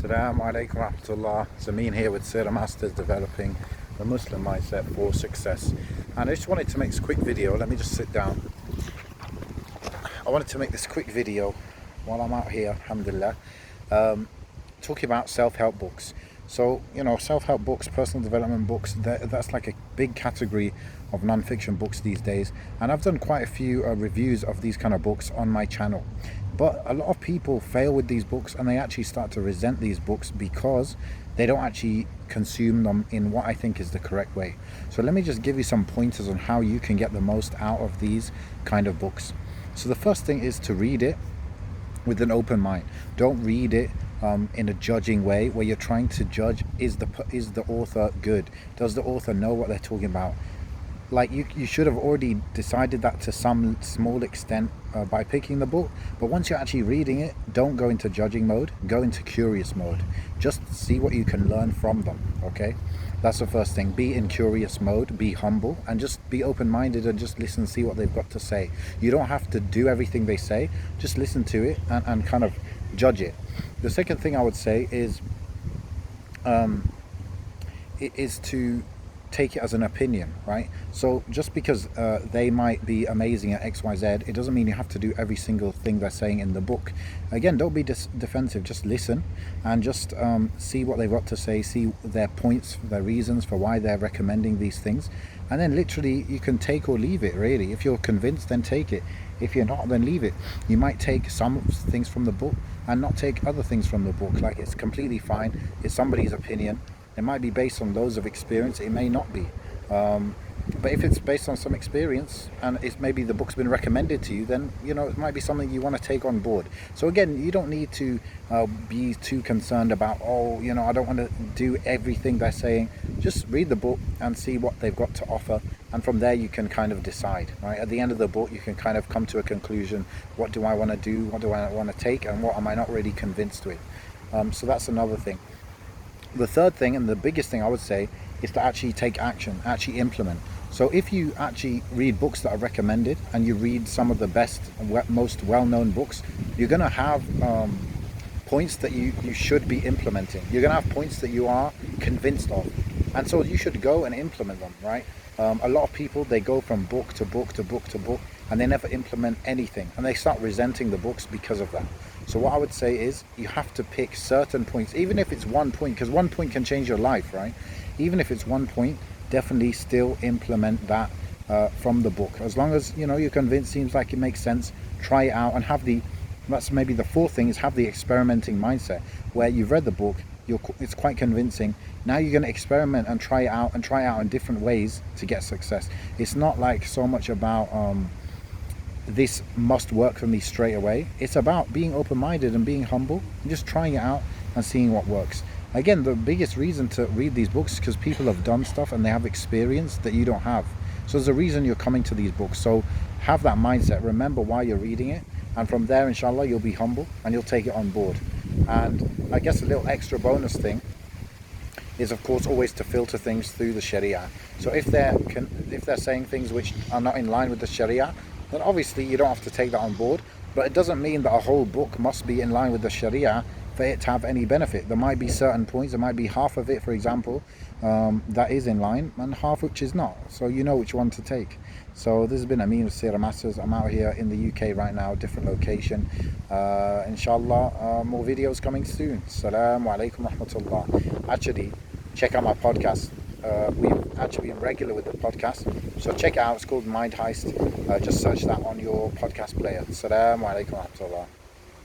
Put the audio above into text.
Assalamu alaikum rahmatullah. Zameen here with Sir Masters, developing the Muslim mindset for success. And I just wanted to make this quick video. Let me just sit down. I wanted to make this quick video while I'm out here, alhamdulillah, talking about self-help books. So, self-help books, personal development books, that's like a big category of non-fiction books these days. And I've done quite a few reviews of these kind of books on my channel. But a lot of people fail with these books, and they actually start to resent these books because they don't actually consume them in what I think is the correct way. So let me just give you some pointers on how you can get the most out of these kind of books. So the first thing is to read it with an open mind. Don't read it in a judging way where you're trying to judge, is the author good? Does the author know what they're talking about? Like you should have already decided that to some small extent by picking the book. But once you're actually reading it, don't go into judging mode, go into curious mode. Just see what you can learn from them, okay? That's the first thing. Be in curious mode, be humble, and just be open-minded and just listen, see what they've got to say. You don't have to do everything they say, just listen to it and kind of judge it. The second thing I would say is to take it as an opinion, right? So just because they might be amazing at XYZ, it doesn't mean you have to do every single thing they're saying in the book. Again, don't be defensive, just listen and just see what they've got to say, see their points, their reasons for why they're recommending these things, and then literally you can take or leave it, really. If you're convinced, then take it. If you're not, then leave it. You might take some things from the book and not take other things from the book. Like, it's completely fine. It's somebody's opinion. It might be based on loads of experience, it may not be. But if it's based on some experience and it's maybe the book's been recommended to you, then it might be something you want to take on board. So again, you don't need to be too concerned about, I don't want to do everything they're saying. Just read the book and see what they've got to offer, and from there you can kind of decide, right? At the end of the book you can kind of come to a conclusion. What do I want to do? What do I want to take? And what am I not really convinced with? So that's another thing. The third thing, and the biggest thing I would say, is to actually take action, actually implement. So if you actually read books that are recommended and you read some of the best, most well-known books, you're going to have points that you should be implementing. You're going to have points that you are convinced of. And so you should go and implement them, right? A lot of people, they go from book to book to book to book, and they never implement anything. And they start resenting the books because of that. So what I would say is you have to pick certain points, even if it's 1 point, because 1 point can change your life, right? Even if it's 1 point, definitely still implement that from the book. As long as, you're convinced, seems like it makes sense, try it out and that's maybe the fourth thing, is have the experimenting mindset where you've read the book, it's quite convincing. Now you're going to experiment and try it out in different ways to get success. It's not like so much about this must work for me straight away. It's about being open-minded and being humble and just trying it out and seeing what works. Again, the biggest reason to read these books is because people have done stuff and they have experience that you don't have. So there's a reason you're coming to these books. So have that mindset, remember why you're reading it, and from there, inshallah, you'll be humble and you'll take it on board. And I guess a little extra bonus thing is, of course, always to filter things through the Sharia. So if they're saying things which are not in line with the Sharia, then obviously you don't have to take that on board. But it doesn't mean that a whole book must be in line with the Sharia for it to have any benefit. There might be certain points, there might be half of it, for example, that is in line, and half which is not. So you know which one to take. So this has been Ameen with Sira Masters. I'm out here in the UK right now, different location. Inshallah, more videos coming soon. Assalamu alaikum rahmatullah. Actually, check out my podcast. We've actually been regular with the podcast, so check it out. It's called Mind Heist. Just search that on your podcast player. Assalamu alaikum wa rahmatullah.